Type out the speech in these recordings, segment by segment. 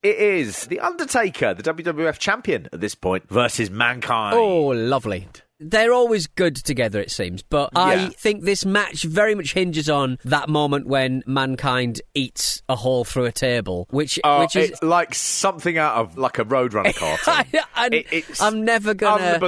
It is The Undertaker, the WWF champion at this point, versus Mankind. Oh, lovely. They're always good together, it seems, but I think this match very much hinges on that moment when Mankind eats a hole through a table, which is it's like something out of like a Roadrunner cartoon. It's I'm never gonna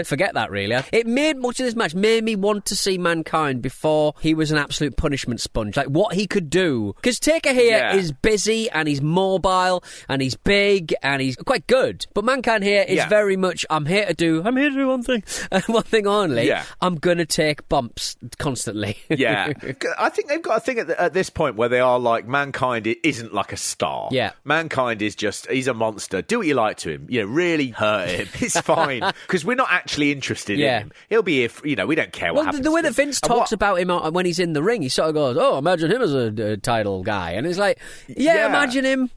forget that. Really, it made much of this match made me want to see Mankind before he was an absolute punishment sponge, like what he could do. Because Taker here is busy and he's mobile and he's big and he's quite good, but Mankind here is very much I'm here to do one thing, one thing only. Yeah. I'm going to take bumps constantly. Yeah. I think they've got a thing at this point where they are like, Mankind isn't like a star. Yeah. Mankind is just, he's a monster. Do what you like to him. You know, really hurt him. It's fine. Because we're not actually interested in him. He'll be here, we don't care what happens. The way that Vince talks about him when he's in the ring, he sort of goes, oh, imagine him as a title guy. And it's like, imagine him.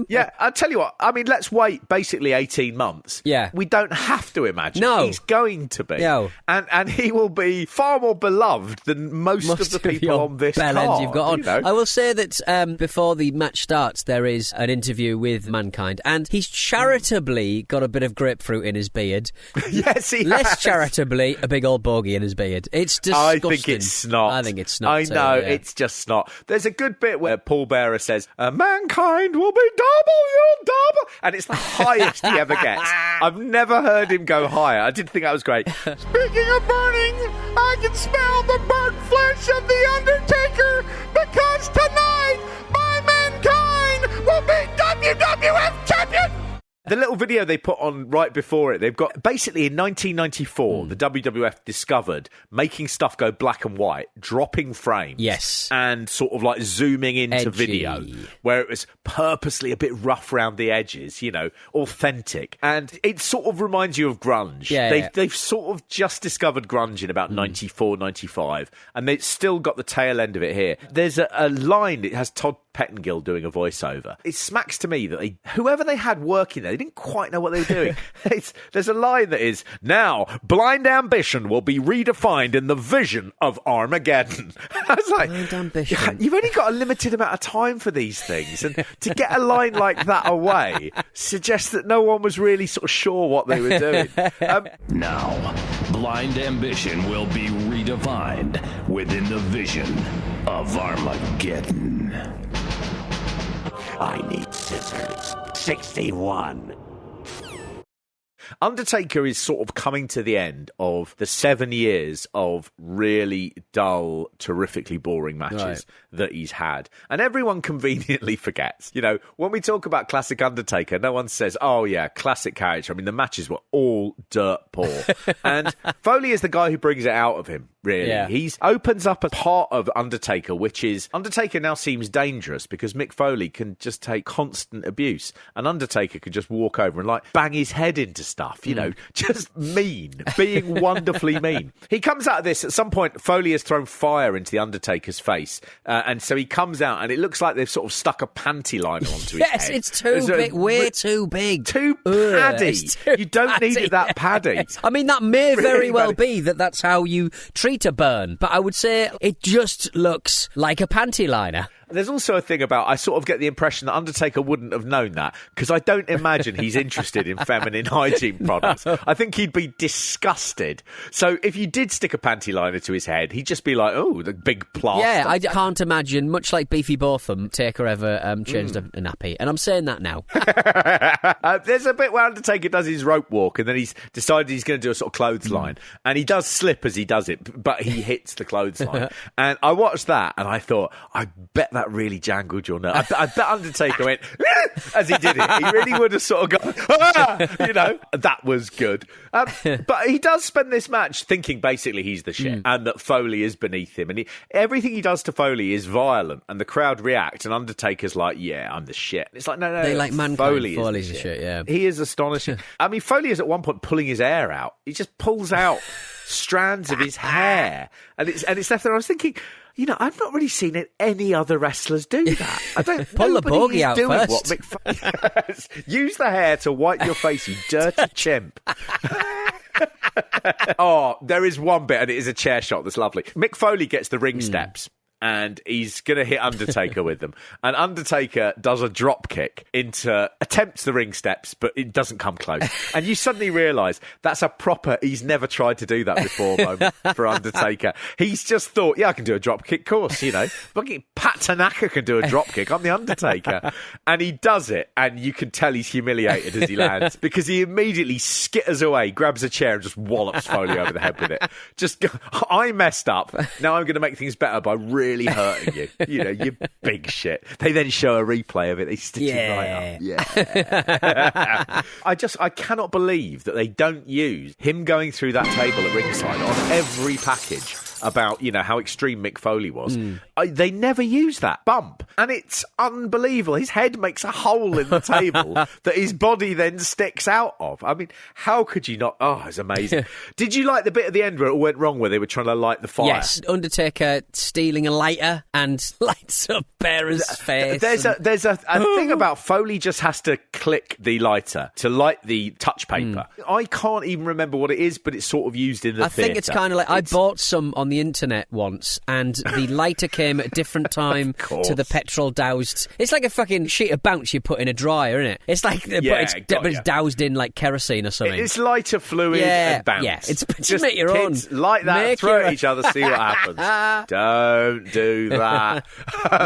Yeah, I'll tell you what, I mean, let's wait basically 18 months. Yeah. We don't have to imagine. No. He's going to be. No. And he will be far more beloved than most of the people on this card. You've got on. I will say that before the match starts, there is an interview with Mankind, and he's charitably got a bit of grapefruit in his beard. Yes, he Less has. charitably, a big old bogey in his beard. It's disgusting. I think it's snot. I think it's snot. I know, it's just snot. There's a good bit where Paul Bearer says, Mankind will be double, and it's the highest he ever gets. I've never heard him go higher. I did think that was great. Speaking of burning, I can smell the burnt flesh of the Undertaker, because tonight my Mankind will be WWF champion. The little video they put on right before it, they've got basically in 1994, the WWF discovered making stuff go black and white, dropping frames. Yes. And sort of like zooming into Edgy. video, where it was purposely a bit rough around the edges, authentic. And it sort of reminds you of grunge. Yeah, They've sort of just discovered grunge in about 94, 95, and they've still got the tail end of it here. There's a line that has Todd Pettengill doing a voiceover. It smacks to me that whoever they had working there, they didn't quite know what they were doing. There's a line that is, now, blind ambition will be redefined in the vision of Armageddon. I was like, blind ambition. You've only got a limited amount of time for these things, and to get a line like that away suggests that no one was really sort of sure what they were doing. Now, blind ambition will be redefined within the vision of Armageddon. I need scissors. 61. Undertaker is sort of coming to the end of the 7 years of really dull, terrifically boring matches that he's had. And everyone conveniently forgets. When we talk about classic Undertaker, no one says, oh yeah, classic character. I mean, the matches were all dirt poor. And Foley is the guy who brings it out of him, really. Yeah. He opens up a part of Undertaker, which is, Undertaker now seems dangerous because Mick Foley can just take constant abuse. And Undertaker can just walk over and bang his head into stuff. Just mean, being wonderfully mean. He comes out of this, at some point, Foley has thrown fire into the Undertaker's face, and so he comes out, and it looks like they've sort of stuck a panty liner onto his head. Yes, it's too big, way too big. Too paddy. You don't need it that paddy. I mean, that may very well be that's how you treat a burn, but I would say it just looks like a panty liner. There's also a thing about, I sort of get the impression that Undertaker wouldn't have known that, because I don't imagine he's interested in feminine hygiene products. No. I think he'd be disgusted. So if you did stick a panty liner to his head, he'd just be like, oh, the big plaster. Yeah, I can't imagine, much like Beefy Botham, Taker ever changed a nappy. And I'm saying that now. There's a bit where Undertaker does his rope walk, and then he's decided he's going to do a sort of clothesline. And he does slip as he does it, but he hits the clothesline. And I watched that, and I thought, I bet that really jangled your nerve. I bet Undertaker went as he did it. He really would have sort of gone, that was good. But he does spend this match thinking basically he's the shit and that Foley is beneath him. And everything he does to Foley is violent, and the crowd react, and Undertaker's like, yeah, I'm the shit. It's like, no. They like Mankind. Foley's the shit, yeah. He is astonishing. I mean, Foley is at one point pulling his hair out. He just pulls out strands of his hair, and it's left there. I was thinking, I've not really seen any other wrestlers do that. I don't pull the bogey out doing first. What Mick Foley use the hair to wipe your face, you dirty chimp. Oh, there is one bit, and it is a chair shot that's lovely. Mick Foley gets the ring steps, and he's going to hit Undertaker with them. And Undertaker does a drop kick attempts the ring steps, but it doesn't come close. And you suddenly realise that's a proper, he's never tried to do that before moment for Undertaker. He's just thought, yeah, I can do a drop kick, course, you know. Fucking Pat Tanaka can do a drop kick. I'm the Undertaker. And he does it, and you can tell he's humiliated as he lands, because he immediately skitters away, grabs a chair, and just wallops Foley over the head with it. Just, I messed up. Now I'm going to make things better by really hurting you. You know, you big shit. They then show a replay of it. They stitch it right up. Yeah. I cannot believe that they don't use him going through that table at ringside on every package about, you know, how extreme Mick Foley was. They never use that bump. And it's unbelievable. His head makes a hole in the table that his body then sticks out of. I mean, how could you not? Oh, it's amazing. Did you like the bit at the end where it all went wrong, where they were trying to light the fire? Yes, Undertaker stealing a lighter and lights up Bearer's face. There's a thing about Foley just has to click the lighter to light the touch paper. I can't even remember what it is, but it's sort of used in the theatre. I think it's kind of like, I bought some on the internet once, and the lighter came at a different time to the petrol doused. It's like a fucking sheet of bounce you put in a dryer, isn't it? It's like, but it's doused in like kerosene or something. It's lighter fluid and bounce. Yeah, it's just make your own. Light that, throw it at each other, see what happens. Don't do that.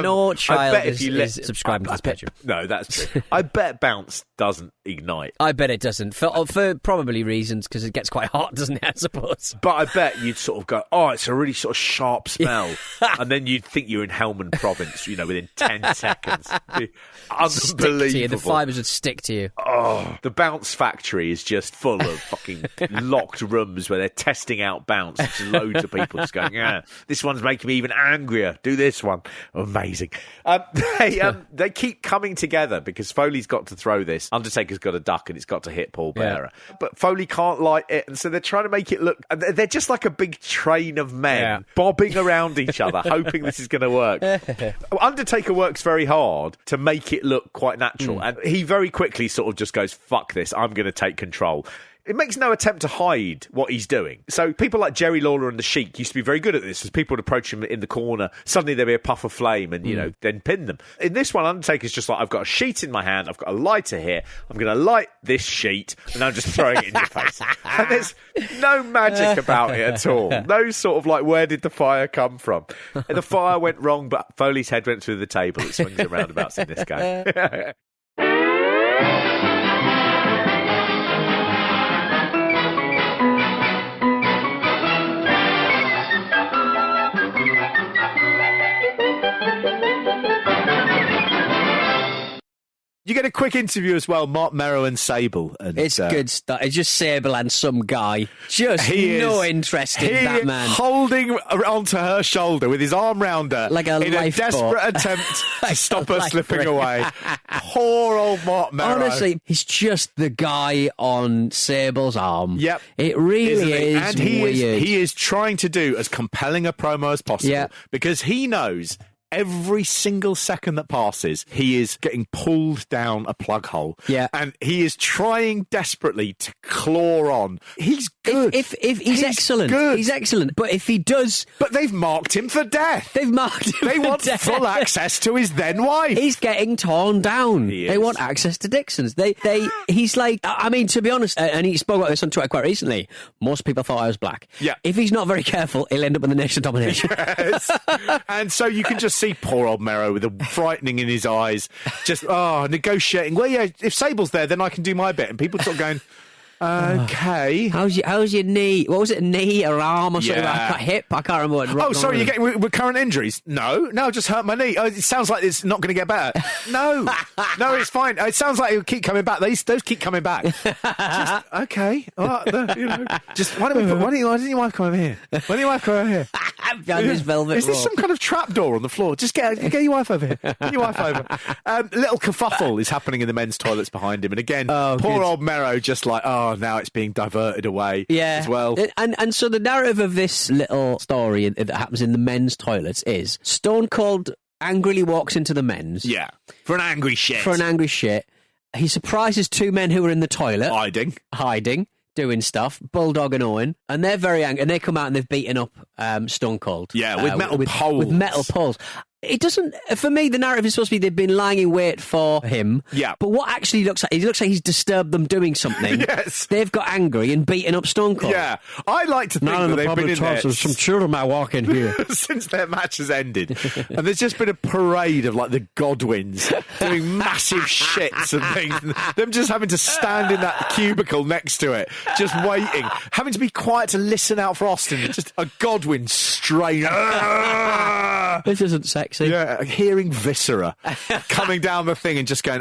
No child I bet is subscribing to this picture. No, that's true. I bet bounce doesn't ignite. I bet it doesn't, for probably reasons, because it gets quite hot, doesn't it, I suppose. But I bet you'd sort of go, oh, it's a really sort of sharp smell. And then you'd think you're in Helmand province, you know, within 10 seconds. Unbelievable. To you. The fibres would stick to you. Oh, the bounce factory is just full of fucking locked rooms where they're testing out bounce. There's loads of people just going, yeah, this one's making me even angrier. Do this one. Amazing. They keep coming together because Foley's got to throw this. Undertaker's got to duck and it's got to hit Paul Bearer. Yeah. But Foley can't light it, and so they're trying to make it look... They're just like a big train of men bobbing around each other, hoping this is going to work. Undertaker works very hard to make it look quite natural, and he very quickly sort of just goes, fuck this, I'm going to take control. It makes no attempt to hide what he's doing. So people like Jerry Lawler and the Sheik used to be very good at this, as people would approach him in the corner. Suddenly there'd be a puff of flame and, you know, then pin them. In this one, Undertaker's just like, I've got a sheet in my hand, I've got a lighter here, I'm going to light this sheet, and I'm just throwing it in your face. And there's no magic about it at all. No sort of like, where did the fire come from? And the fire went wrong, but Foley's head went through the table. It swings and roundabouts in this game. You get a quick interview as well, Mark Merrow and Sable. And, it's good stuff. It's just Sable and some guy. Just interest in that man. Holding onto her shoulder with his arm round her. Like a in a desperate attempt to stop her slipping away. Poor old Mark Merrow. Honestly, he's just the guy on Sable's arm. Yep. It really is and weird. He is trying to do as compelling a promo as possible because he knows... Every single second that passes, he is getting pulled down a plug hole. Yeah. And he is trying desperately to claw on. He's good. If he's excellent. Good. He's excellent. But if he does... But they've marked him for death. They want full access to his then wife. He's getting torn down. They want access to Dixon's. He's like... I mean, to be honest, and he spoke about this on Twitter quite recently, most people thought I was black. Yeah. If he's not very careful, he'll end up in the Nation of Domination. Yes. And so you can just see poor old Merrow with a frightening in his eyes, just negotiating. Well, yeah, if Sable's there, then I can do my bit. And people sort of going, okay. How's your knee? What was it, knee or arm or something? Like hip? I can't remember. Oh, sorry, you're getting recurrent injuries? No, I just hurt my knee. Oh, it sounds like it's not going to get better. No, it's fine. It sounds like it'll keep coming back. Those keep coming back. Just, okay. Just why don't your wife come over here? Why don't your wife come over here? Behind this velvet Is this some kind of trapdoor on the floor? Just get your wife over here. Get your wife over. Little kerfuffle is happening in the men's toilets behind him. And again, poor old Merrow just like, now it's being diverted away as well. And so the narrative of this little story that happens in the men's toilets is Stone Cold angrily walks into the men's. Yeah. For an angry shit. He surprises two men who are in the toilet. Hiding. doing stuff, Bulldog and Owen, and they're very angry, and they come out and they've beaten up Stone Cold. Yeah, with metal poles. With metal poles. It doesn't, for me, the narrative is supposed to be they've been lying in wait for him. Yeah. But what actually looks like, it looks like he's disturbed them doing something. Yes. They've got angry and beaten up Stone Cold. Yeah. I like to think that they've been in there. Some children might walk in here. Since their match has ended. And there's just been a parade of like the Godwins doing massive shits and things. And them just having to stand in that cubicle next to it, just waiting. Having to be quiet to listen out for Austin. Just a Godwin strain. This isn't sexy. Yeah, hearing Viscera coming down the thing and just going,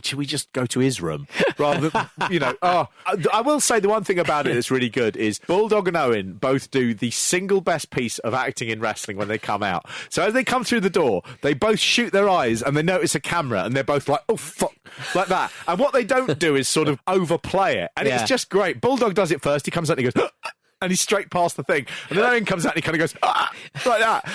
should we just go to his room? Rather than, I will say the one thing about it that's really good is Bulldog and Owen both do the single best piece of acting in wrestling when they come out. So as they come through the door, they both shoot their eyes and they notice a camera and they're both like, oh, fuck, like that. And what they don't do is sort of overplay it. And it's just great. Bulldog does it first. He comes out and he goes, and he's straight past the thing. And then Owen comes out and he kind of goes, like that.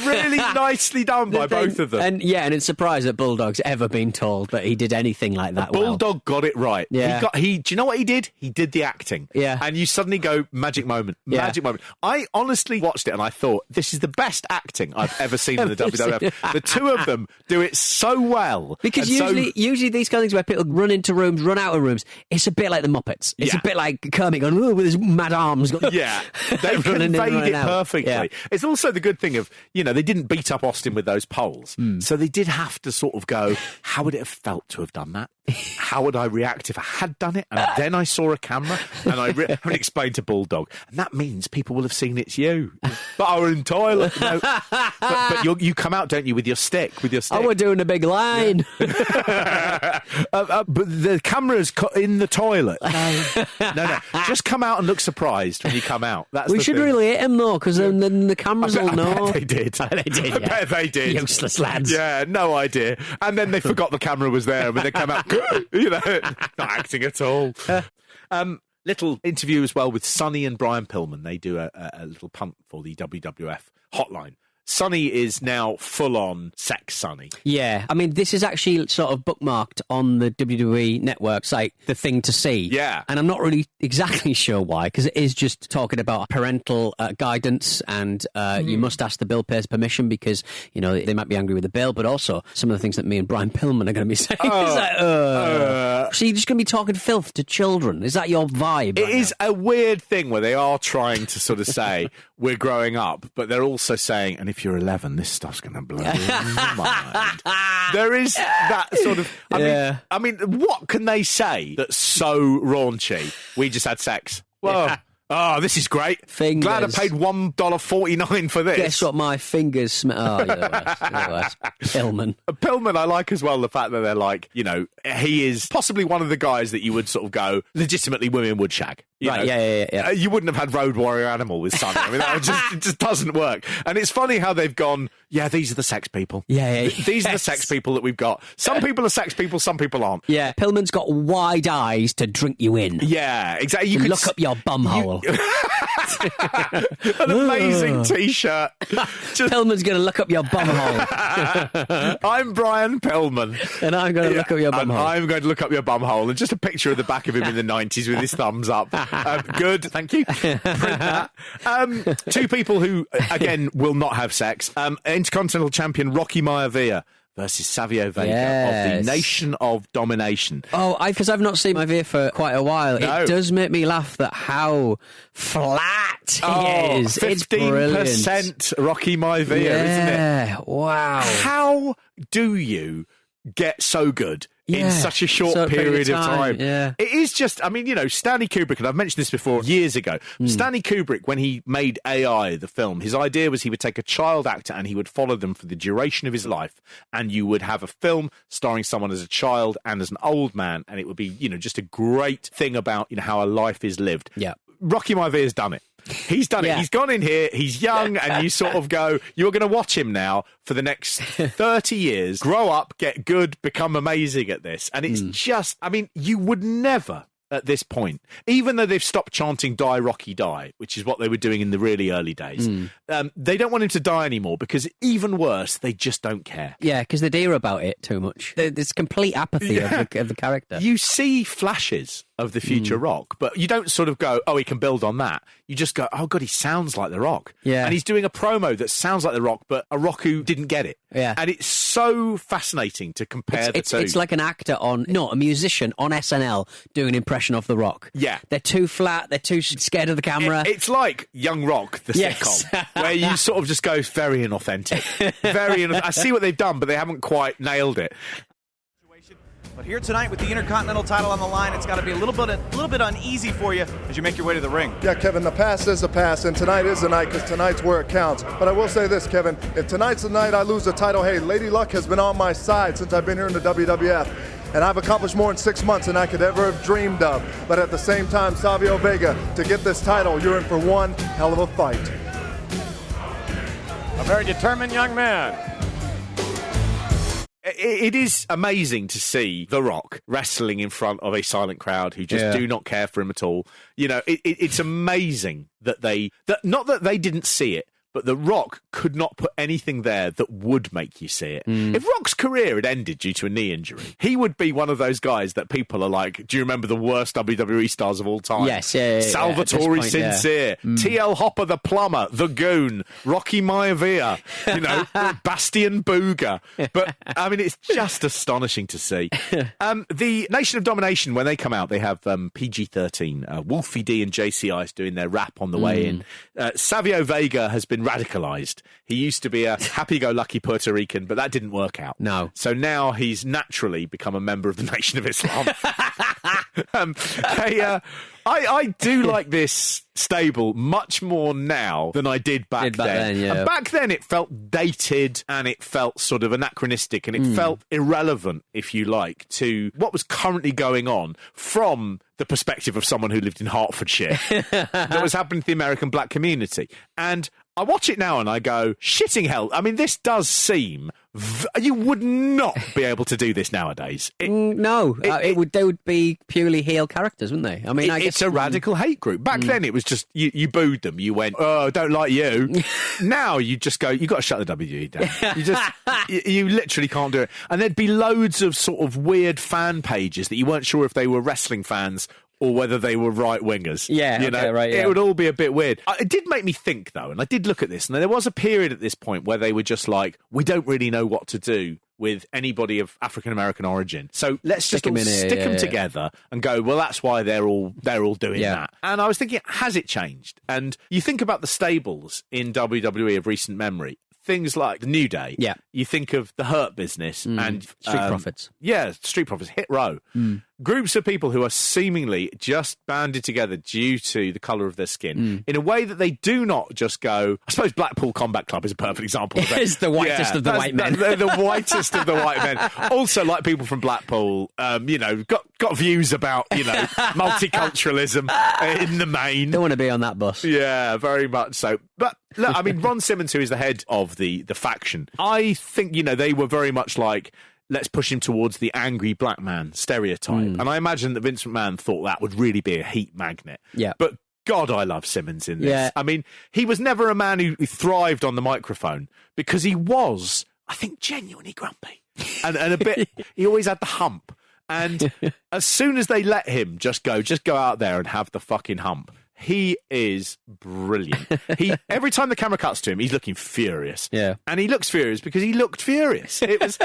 Really nicely done by both of them. And it's surprised that Bulldog's ever been told that he did anything like that. Bulldog got it right. Yeah. Do you know what he did? He did the acting. Yeah. And you suddenly go, magic moment. Magic moment. I honestly watched it and I thought, this is the best acting I've ever seen in the WWF. The two of them do it so well. Because usually these kind of things where people run into rooms, run out of rooms, it's a bit like the Muppets. It's a bit like Kermit going, with his mad arms. Yeah, they conveyed it perfectly. Yeah. It's also the good thing of, they didn't beat up Austin with those poles. So they did have to sort of go, how would it have felt to have done that? How would I react if I had done it? And then I saw a camera and I explained to Bulldog. And that means people will have seen it's you. But I were in toilet. But you come out, don't you, with your stick? Oh, we're doing a big line. But the camera's in the toilet. No. Just come out and look surprised when you come out. We should really hit him, though, because then the cameras will know. I bet they did. I bet they did. Useless lads. Yeah, no idea. And then they forgot the camera was there and when they come out, not acting at all. Little interview as well with Sonny and Brian Pillman. They do a little punt for the WWF Hotline. Sonny is now full-on sex Sonny. Yeah. I mean, this is actually sort of bookmarked on the WWE Network site, the thing to see. Yeah. And I'm not really exactly sure why, because it is just talking about parental guidance and you must ask the bill payer's permission because, they might be angry with the bill, but also some of the things that me and Brian Pillman are going to be saying. So you're just going to be talking filth to children? Is that your vibe? It is a weird thing where they are trying to sort of say, we're growing up, but they're also saying, and if you're 11, this stuff's going to blow your mind. There is that sort of... I mean, what can they say that's so raunchy? We just had sex. Well... Yeah. Oh, this is great. Fingers. Glad I paid $1.49 for this. Guess what my fingers smell? Oh, you're the worst. Pillman. Pillman, I like as well the fact that they're like, he is possibly one of the guys that you would sort of go, legitimately women would shag. Right, yeah. You wouldn't have had Road Warrior Animal with Sonny. I mean, it just doesn't work. And it's funny how they've gone, these are the sex people. Yeah. These are the sex people that we've got. Some people are sex people, some people aren't. Yeah, Pillman's got wide eyes to drink you in. Yeah, exactly. You could look up your bum hole. An amazing T-shirt. Pillman's going to look up your bum hole. I'm Brian Pillman. And I'm going to look up your bum hole. I'm going to look up your bum hole. And just a picture of the back of him in the 90s with his thumbs up. Good, thank you. Print that. Two people who, again, will not have sex. Intercontinental Champion Rocky Maivia versus Savio Vega of the Nation of Domination. Oh, because I've not seen Maivia for quite a while. No. It does make me laugh that how flat he is. 15% Rocky Maivia, isn't it? Yeah, wow. How do you get so good in such a short period of time? Yeah. It is just, Stanley Kubrick, and I've mentioned this before years ago, Stanley Kubrick, when he made AI, the film, his idea was he would take a child actor and he would follow them for the duration of his life, and you would have a film starring someone as a child and as an old man, and it would be, just a great thing about, how a life is lived. Yeah. Rocky Maivia's done it. He's done it. He's gone in here. He's young, and you sort of go, you're going to watch him now for the next 30 years, grow up, get good, become amazing at this. And it's just, you would never at this point, even though they've stopped chanting Die Rocky Die, which is what they were doing in the really early days, they don't want him to die anymore because even worse, they just don't care. Yeah, because they hear about it too much. There's complete apathy of the character. You see flashes of the future Rock, but you don't sort of go, oh, he can build on that. You just go, oh, God, he sounds like The Rock. Yeah. And he's doing a promo that sounds like The Rock, but a Rock who didn't get it. Yeah. And it's so fascinating to compare the two. It's like an actor a musician on SNL doing an impression of The Rock. Yeah. They're too flat, they're too scared of the camera. It's like Young Rock, the sitcom, where you sort of just go, very inauthentic. I see what they've done, but they haven't quite nailed it. But here tonight with the Intercontinental title on the line, it's got to be a little bit uneasy for you as you make your way to the ring. Yeah, Kevin, the past is the past, and tonight is the night because tonight's where it counts. But I will say this, Kevin, if tonight's the night I lose the title, hey, Lady Luck has been on my side since I've been here in the WWF. And I've accomplished more in 6 months than I could ever have dreamed of. But at the same time, Savio Vega, to get this title, you're in for one hell of a fight. A very determined young man. It is amazing to see The Rock wrestling in front of a silent crowd who just do not care for him at all. You know, it's amazing that not that they didn't see it, but The Rock could not put anything there that would make you see it. If Rock's career had ended due to a knee injury, he would be one of those guys that people are like, do you remember the worst WWE stars of all time? Yes, Salvatore Sincere, T.L. Hopper the Plumber, The Goon, Rocky Maivia, Bastian Booger. But, I mean, it's just astonishing to see. The Nation of Domination, when they come out, they have PG-13, Wolfie D and JC Ice doing their rap on the way in. Savio Vega has been radicalized. He used to be a happy-go-lucky Puerto Rican, but that didn't work out. No. So now he's naturally become a member of the Nation of Islam. I do like this stable much more now than I did back then. And back then it felt dated and it felt sort of anachronistic and it felt irrelevant, if you like, to what was currently going on from the perspective of someone who lived in Hertfordshire that was happening to the American black community. And I watch it now and I go, shitting hell. I mean, this does seem... you would not be able to do this nowadays. They would be purely heel characters, wouldn't they? I mean, it's a radical hate group. Back then, it was just you booed them. You went, "Oh, don't like you." Now you just go, "You got to shut the WWE down." You just, you literally can't do it. And there'd be loads of sort of weird fan pages that you weren't sure if they were wrestling fans or whether they were right-wingers. It would all be a bit weird. It did make me think, though, and I did look at this, and there was a period at this point where they were just like, we don't really know what to do with anybody of African-American origin. So let's just stick them together and go, well, that's why they're all doing that. And I was thinking, has it changed? And you think about the stables in WWE of recent memory, things like the New Day. Yeah. You think of the Hurt Business and Street Profits. Yeah, Street Profits, Hit Row. Groups of people who are seemingly just banded together due to the colour of their skin in a way that they do not just go... I suppose Blackpool Combat Club is a perfect example of that. It's the whitest of the white men. They're the whitest of the white men. Also, like people from Blackpool, got views about, multiculturalism in the main. Don't want to be on that bus. Yeah, very much so. But look, I mean, Ron Simmons, who is the head of the faction, I think, they were very much like... let's push him towards the angry black man stereotype. And I imagine that Vince McMahon thought that would really be a heat magnet. Yeah. But God, I love Simmons in this. Yeah. I mean, he was never a man who thrived on the microphone because he was, I think, genuinely grumpy. And a bit, he always had the hump. And as soon as they let him just go out there and have the fucking hump, he is brilliant. Every time the camera cuts to him, he's looking furious. Yeah. And he looks furious because he looked furious. It was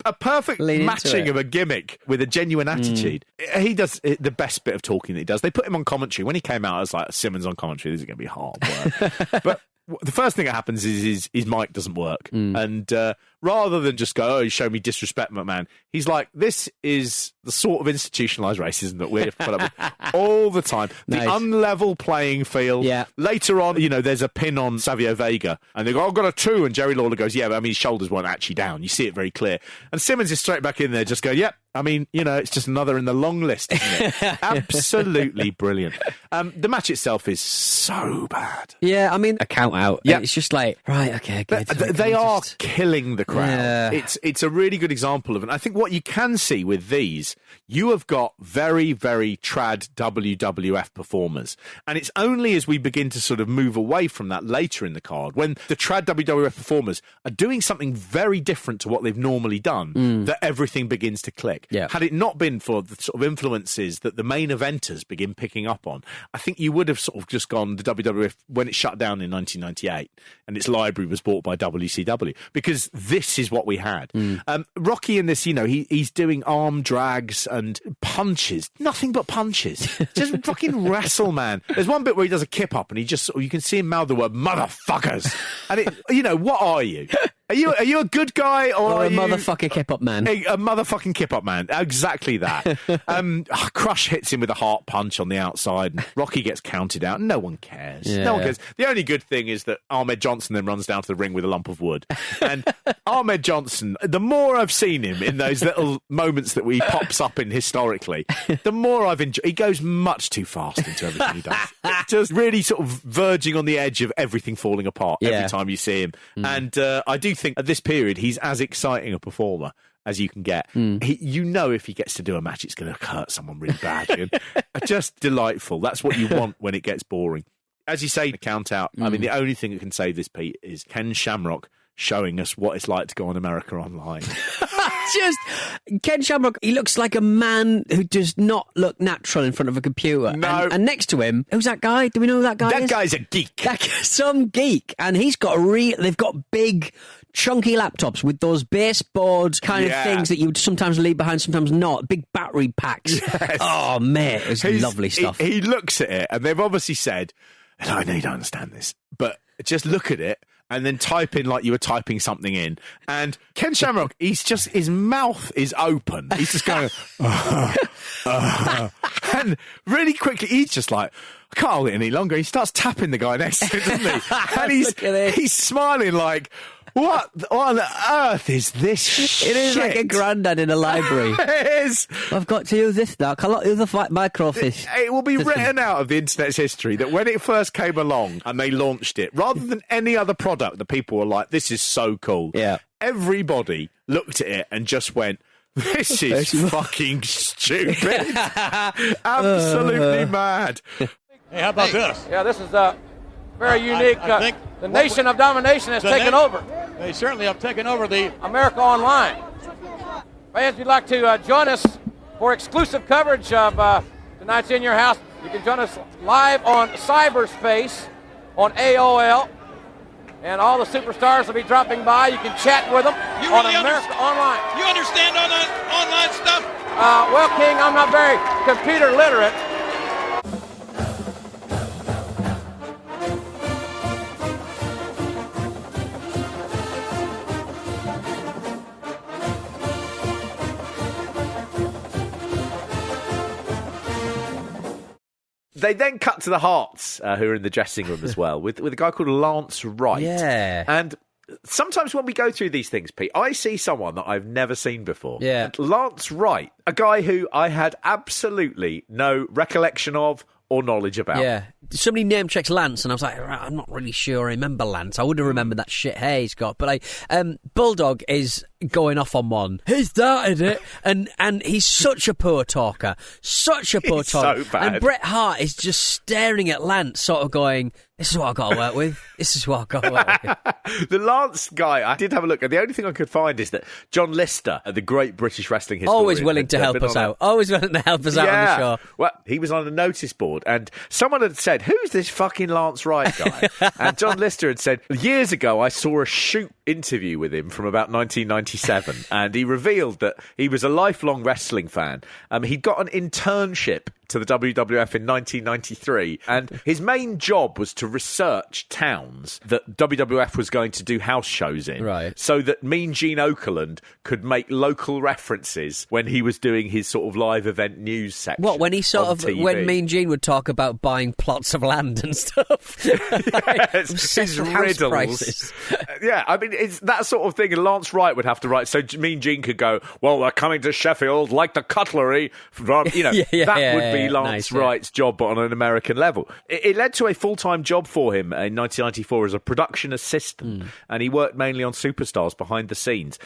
a perfect matching of a gimmick with a genuine attitude. He does the best bit of talking that he does. They put him on commentary. When he came out, I was like, Simmons on commentary, this is going to be hard work. But the first thing that happens is his mic doesn't work. And rather than just go, you show me disrespect, McMahon, he's like, this is the sort of institutionalised racism that we put up with all the time. The unlevel playing field. Yeah. Later on, there's a pin on Savio Vega, and they go, I've got a 2, and Jerry Lawler goes, yeah, but I mean, his shoulders weren't actually down. You see it very clear. And Simmons is straight back in there just going, yep. I mean, it's just another in the long list, isn't it? Absolutely brilliant. The match itself is so bad. Yeah, I mean, a count out. Yeah. It's just like, right, okay, good. They are killing the crowd. It's a really good example of it. I think what you can see with these, you have got very, very trad WWF performers. And it's only as we begin to sort of move away from that later in the card, when the trad WWF performers are doing something very different to what they've normally done, that everything begins to click. Yeah. Had it not been for the sort of influences that the main eventers begin picking up on, I think you would have sort of just gone the WWF when it shut down in 1998 and its library was bought by WCW, because this is what we had. Rocky in this, he's doing arm drags and punches, nothing but punches. Just fucking wrestle, man. There's one bit where he does a kip up and you can see him mouth the word motherfuckers. And what are you? Are you a good guy or a motherfucking kip-up man? A motherfucking kip-up man. Exactly that. Crush hits him with a heart punch on the outside and Rocky gets counted out. No one cares. Yeah. No one cares. The only good thing is that Ahmed Johnson then runs down to the ring with a lump of wood. And Ahmed Johnson, the more I've seen him in those little moments that he pops up in historically, the more I've enjoyed. He goes much too fast into everything he does. Just really sort of verging on the edge of everything falling apart every time you see him. And I do think at this period he's as exciting a performer as you can get. If he gets to do a match, it's going to hurt someone really bad. Just delightful. That's what you want when it gets boring. As you say, the count out. I mean, the only thing that can save this, Pete, is Ken Shamrock showing us what it's like to go on America Online. Just Ken Shamrock, he looks like a man who does not look natural in front of a computer. No. And next to him, who's that guy? Do we know who that guy is? That guy's a geek. Some geek. And he's got they've got big, chunky laptops with those baseboard kind of things that you would sometimes leave behind, sometimes not. Big battery packs. Yes. Oh, mate, it's lovely stuff. He looks at it, and they've obviously said, and I know you don't understand this, but just look at it and then type in like you were typing something in. And Ken Shamrock, his mouth is open. He's just going, and really quickly, he's just like, I can't hold it any longer. He starts tapping the guy next to him, doesn't he? And he's smiling like, what on earth is this shit? It is like a granddad in a library. It is. I've got to use this now. Can I use the microfiche? It will be written out of the internet's history that when it first came along and they launched it, rather than any other product that people were like, this is so cool. Yeah. Everybody looked at it and just went, this is fucking stupid. Absolutely mad. Hey, how about this? Yeah, this is very unique. I think the nation of Domination has taken over. They certainly have taken over the America Online. Fans, if you'd like to join us for exclusive coverage of tonight's In Your House, you can join us live on cyberspace on AOL. And all the superstars will be dropping by. You can chat with them on America Online. You understand online stuff? Well, King, I'm not very computer literate. They then cut to the Harts, who are in the dressing room as well, with a guy called Lance Wright. Yeah. And sometimes when we go through these things, Pete, I see someone that I've never seen before. Yeah. Lance Wright, a guy who I had absolutely no recollection of or knowledge about. Yeah. Somebody name checks Lance, and I was like, I'm not really sure I remember Lance. I would have remembered that shit Hayes got. But Bulldog is going off on one. He started it, and he's such a poor talker. Such a poor talker. So bad. And Bret Hart is just staring at Lance, sort of going, this is what I've got to work with. This is what I've got to work with. The Lance guy, I did have a look, and the only thing I could find is that John Lister, the great British wrestling historian, always willing to help us out. Always willing to help us out on the show. Well, he was on a notice board, and someone had said, who's this fucking Lance Wright guy? And John Lister had said, years ago I saw a shoot interview with him from about 1997, and he revealed that he was a lifelong wrestling fan. He'd got an internship to the WWF in 1993, and his main job was to research towns that WWF was going to do house shows in, right, so that Mean Gene Okerlund could make local references when he was doing his sort of live event news section. What, when he sort of TV. when Mean Gene would talk about buying plots of land and stuff? Yes, his riddles. Prices. Yeah, I mean, it's that sort of thing, and Lance Wright would have to write, so Mean Gene could go, well, they're coming to Sheffield, like the cutlery from, that would be Lance Wright's job, but on an American level. It led to a full-time job for him in 1994 as a production assistant, and he worked mainly on Superstars behind the scenes.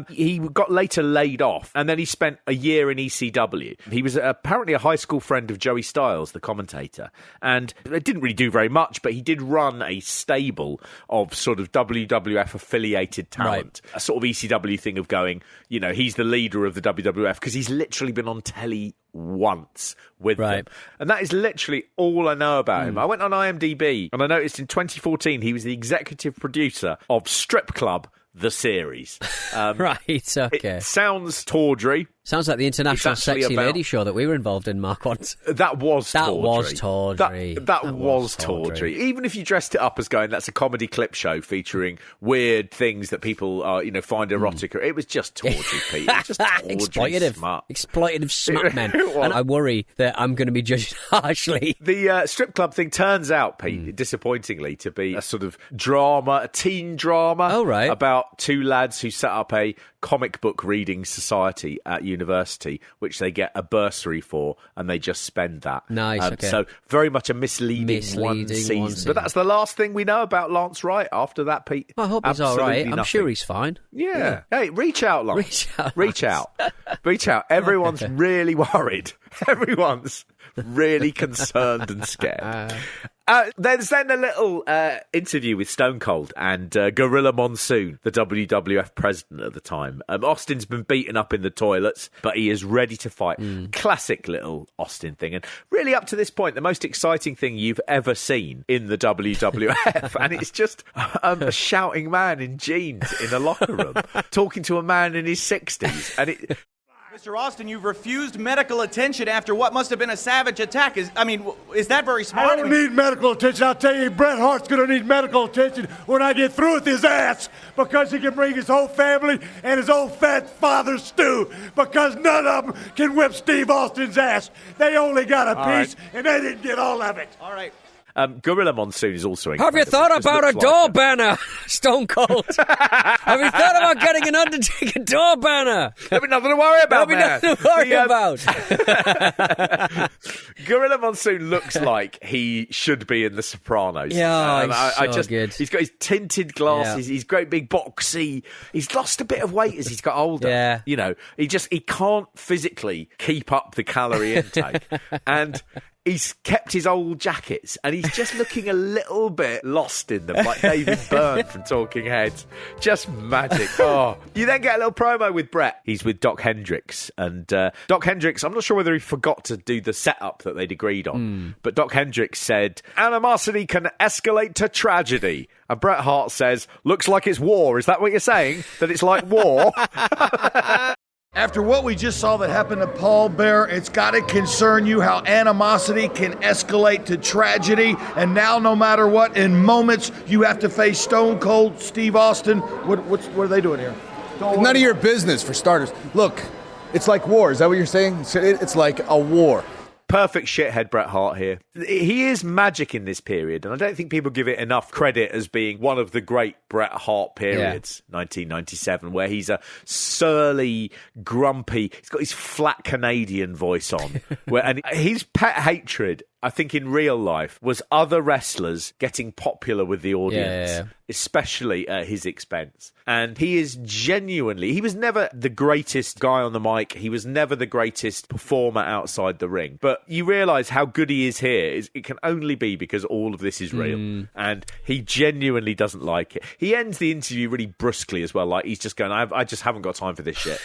He got later laid off, and then he spent a year in ECW. He was apparently a high school friend of Joey Styles, the commentator, and it didn't really do very much, but he did run a stable of sort of WWF affiliated talent, a sort of ECW thing of going, you know, he's the leader of the WWF because he's literally been on telly once with them. And that is literally all I know about him. I went on IMDb and I noticed in 2014 he was the executive producer of Strip Club, the series. Okay. It sounds tawdry. Sounds like the International Sexy Lady show that we were involved in, Mark, once. That was tawdry. That was tawdry. Even if you dressed it up as going, that's a comedy clip show featuring weird things that people find erotic. It was just tawdry, Pete. It was just tawdry Exploitative smut men. And I worry that I'm going to be judged harshly. The strip club thing turns out, Pete, disappointingly, to be a sort of drama, a teen drama. Oh, right. About two lads who set up a comic book reading society at university, which they get a bursary for, and they just spend that. Nice, okay. So very much a misleading one season. But that's the last thing we know about Lance Wright after that, Pete. I hope he's all right. I'm sure he's fine. Yeah. Hey, reach out, Lance. Reach out. Everyone's really worried. Everyone's really concerned and scared. There's then a little interview with Stone Cold and Gorilla Monsoon, the WWF president at the time. Austin's been beaten up in the toilets, but he is ready to fight. Classic little Austin thing. And really, up to this point, the most exciting thing you've ever seen in the WWF. And it's just a shouting man in jeans in a locker room talking to a man in his 60s. And it... Mr. Austin, you've refused medical attention after what must have been a savage attack. Is that very smart? I don't need medical attention. I'll tell you, Bret Hart's going to need medical attention when I get through with his ass, because he can bring his whole family and his old fat father stew, because none of them can whip Steve Austin's ass. They only got a piece, and they didn't get all of it. All right. Gorilla Monsoon is also incredible. Have you thought about a door banner, Stone Cold? Have you thought about getting an Undertaker door banner? There'll be nothing to worry about, man. Gorilla Monsoon looks like he should be in The Sopranos. Yeah, good. He's got his tinted glasses. He's great big boxy. He's lost a bit of weight as he's got older. Yeah. You know, he can't physically keep up the calorie intake. And he's kept his old jackets, and he's just looking a little bit lost in them, like David Byrne from Talking Heads. Just magic. Oh, you then get a little promo with Bret. He's with Doc Hendricks, and Doc Hendricks, I'm not sure whether he forgot to do the setup that they'd agreed on, but Doc Hendricks said, animosity can escalate to tragedy. And Bret Hart says, looks like it's war. Is that what you're saying? That it's like war? After what we just saw that happened to Paul Bearer, it's got to concern you how animosity can escalate to tragedy. And now, no matter what, in moments, you have to face Stone Cold Steve Austin. What are they doing here? None of your business, for starters. Look, it's like war. Is that what you're saying? It's like a war. Perfect shithead Bret Hart here. He is magic in this period, and I don't think people give it enough credit as being one of the great Bret Hart periods, 1997, where he's a surly, grumpy, he's got his flat Canadian voice on, and his pet hatred, I think in real life, was other wrestlers getting popular with the audience, especially at his expense. And he is genuinely, he was never the greatest guy on the mic. He was never the greatest performer outside the ring. But you realise how good he is here. It can only be because all of this is real. And he genuinely doesn't like it. He ends the interview really brusquely as well. Like he's just going, I just haven't got time for this shit.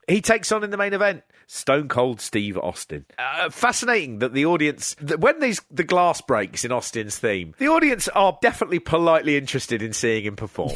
He takes on in the main event Stone Cold Steve Austin. Fascinating that the audience, when the glass breaks in Austin's theme, the audience are definitely politely interested in seeing him perform.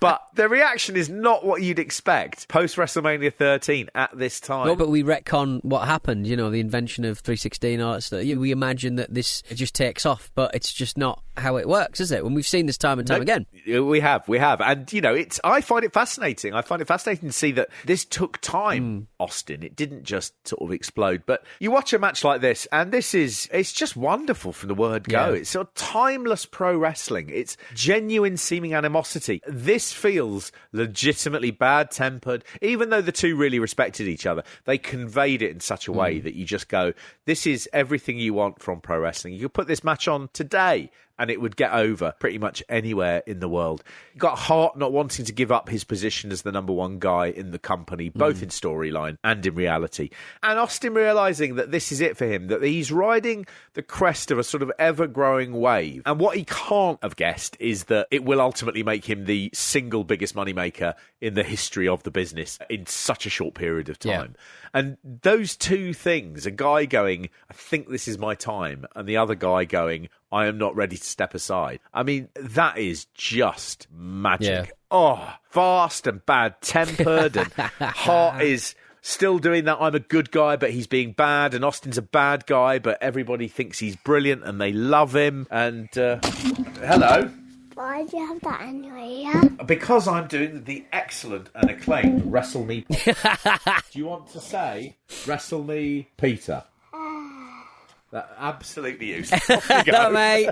But the reaction is not what you'd expect post WrestleMania 13 at this time. No, but we retcon what happened, you know, the invention of 316, all that stuff. We imagine that this just takes off, but it's just not how it works, is it? When we've seen this time and time again. We have. And, you know, I find it fascinating. I find it fascinating to see that this took time. time, Austin. It didn't just sort of explode. But you watch a match like this, and it's just wonderful from the word go. It's sort of timeless pro wrestling. It's genuine seeming animosity. This feels legitimately bad-tempered. Even though the two really respected each other, they conveyed it in such a way that you just go, this is everything you want from pro wrestling. You could put this match on today and it would get over pretty much anywhere in the world. You got Hart not wanting to give up his position as the number one guy in the company, both in storyline and in reality. And Austin realising that this is it for him, that he's riding the crest of a sort of ever-growing wave. And what he can't have guessed is that it will ultimately make him the single biggest moneymaker in the history of the business in such a short period of time. And those two things, a guy going, I think this is my time, and the other guy going, I am not ready to step aside. I mean, that is just magic. Yeah. Oh, fast and bad-tempered, and Hart is still doing that I'm a good guy, but he's being bad, and Austin's a bad guy, but everybody thinks he's brilliant, and they love him. And, hello. Why do you have that in your ear? Because I'm doing the excellent and acclaimed Wrestle Me. Do you want to say Wrestle Me Peter? That absolutely useless. Hello, mate.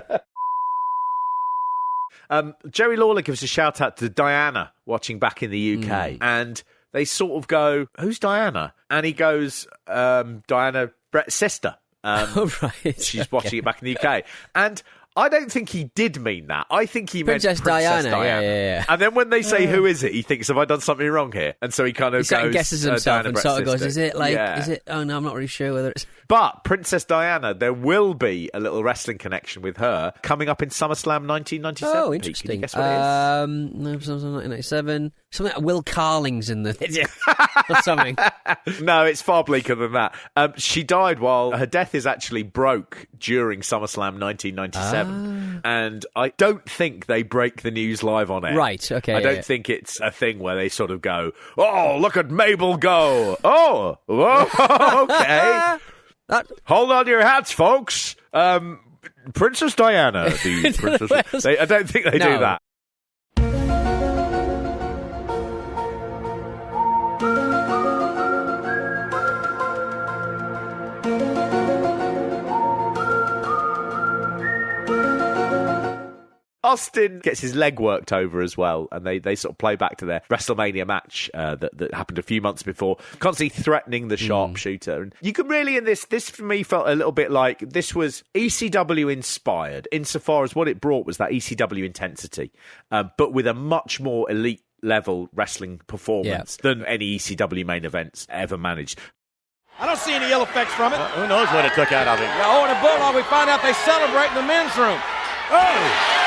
Jerry Lawler gives a shout out to Diana watching back in the UK, and they sort of go, "Who's Diana?" And he goes, "Diana, Bret's sister." Right. She's watching it back in the UK, and I don't think he did mean that. I think he meant Princess Diana. Diana. Yeah. And then when they say, who is it? He thinks, have I done something wrong here? And so he kind of guesses himself and sort of goes, is it, oh no, I'm not really sure whether it's... But Princess Diana, there will be a little wrestling connection with her coming up in SummerSlam 1997. Oh, interesting. Can you guess what it is? No, 1997. Something like Will Carling's in the... or something. No, it's far bleaker than that. She died while her death is actually broke during SummerSlam 1997. And I don't think they break the news live on air. Right, okay. I don't think it's a thing where they sort of go, oh, look at Mabel go. Oh, okay. Hold on to your hats, folks. Princess Diana. I don't think they do that. Austin gets his leg worked over as well, and they sort of play back to their WrestleMania match that happened a few months before, constantly threatening the sharpshooter. And you can really, in this for me felt a little bit like this was ECW inspired, insofar as what it brought was that ECW intensity, but with a much more elite level wrestling performance than any ECW main events ever managed. I don't see any ill effects from it. Who knows what it took out of him? Yeah, oh, and a Bulldog, we find out they celebrate in the men's room. Oh!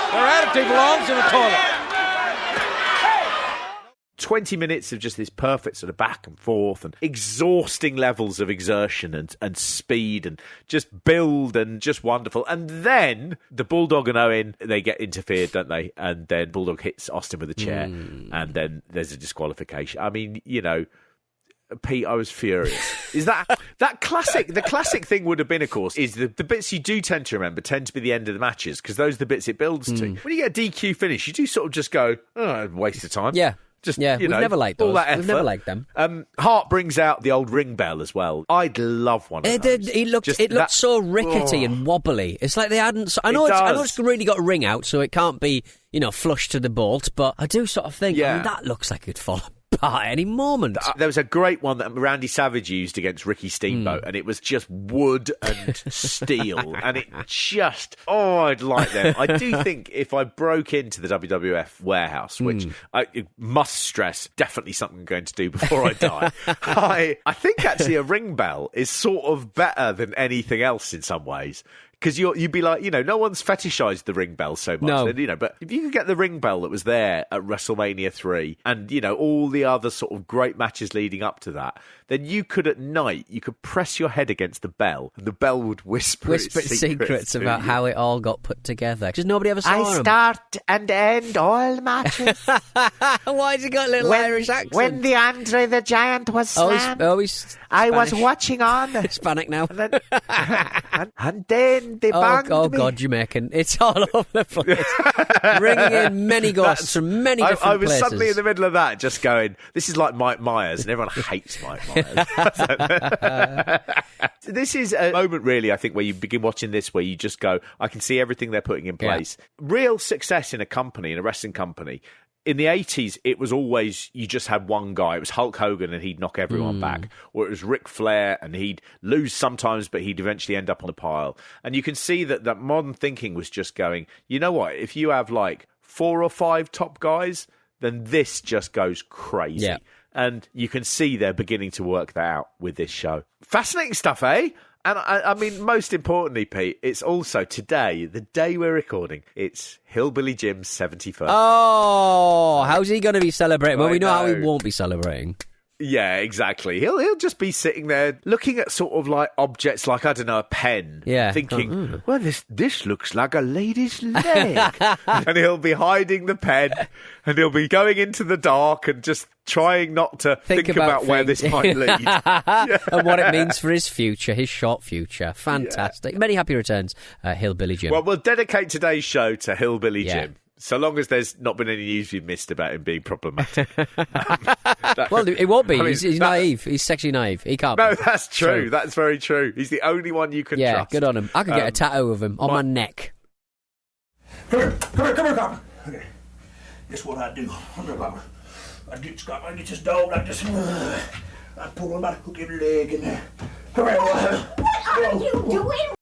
Their attitude belongs in the toilet. 20 minutes of just this perfect sort of back and forth and exhausting levels of exertion and speed and just build and just wonderful. And then the Bulldog and Owen, they get interfered, don't they? And then Bulldog hits Austin with a chair and then there's a disqualification. I mean, you know, Pete, I was furious. Is that classic? The classic thing would have been, of course, is the bits you do tend to remember tend to be the end of the matches because those are the bits it builds to. When you get a DQ finish, you do sort of just go, oh, waste of time. Yeah. Just, we've never liked those. We've never liked them. Hart brings out the old ring bell as well. I'd love one of those. It looked so rickety and wobbly. It's like they hadn't... I know it's really got a ring out, so it can't be, flush to the bolt, but I do sort of think, I mean, that looks like it'd fall apart at any moment. There was a great one that Randy Savage used against Ricky Steamboat, and it was just wood and steel, and it just... Oh, I'd like them. I do think if I broke into the WWF warehouse, which I must stress, definitely something I'm going to do before I die, I think actually a ring bell is sort of better than anything else in some ways. Because you'd be like, no one's fetishized the ring bell so much. No. But if you could get the ring bell that was there at WrestleMania 3 and, all the other sort of great matches leading up to that, then you could at night, you could press your head against the bell and the bell would whisper its secrets about how it all got put together. Because nobody ever saw them. I start and end all matches. Why's he got a little Irish accent? When the Andre the Giant was slammed, he's I was watching on. Hispanic now. And then bang, they banged Oh, me. God, Jamaican. It's all over the place. Bringing in many ghosts from many different I was places. suddenly in the middle of that, just going, this is like Mike Myers, and everyone hates Mike Myers. This is a moment, really, I think, where you begin watching this, where you just go, I can see everything they're putting in place. Real success in a company, in a wrestling company. In the 80s, it was always, you just had one guy. It was Hulk Hogan and he'd knock everyone back. Or it was Ric Flair and he'd lose sometimes, but he'd eventually end up on the pile. And you can see that modern thinking was just going, you know what, if you have like 4 or 5 top guys, then this just goes crazy. Yeah. And you can see they're beginning to work that out with this show. Fascinating stuff, eh? And I mean, most importantly, Pete, it's also today, the day we're recording, it's Hillbilly Jim's 71st. Oh, how's he going to be celebrating? Well, we know how he won't be celebrating. Yeah, exactly. He'll just be sitting there looking at sort of like objects like, I don't know, a pen. Yeah. Thinking, well, this looks like a lady's leg. And he'll be hiding the pen and he'll be going into the dark and just trying not to think about where this might lead. And what it means for his future, his short future. Fantastic. Yeah. Many happy returns, Hillbilly Jim. Well, we'll dedicate today's show to Hillbilly Jim. So long as there's not been any news we've missed about him being problematic. Well, it won't be. I mean, he's naive. He's sexually naive. He can't No, be. that's true. So, that's very true. He's the only one you can trust. Yeah, good on him. I could get a tattoo of him on my neck. Come here, Copper. Okay. This is what I do. I get this dog like this. I pull him out, hook his leg, and What are you doing,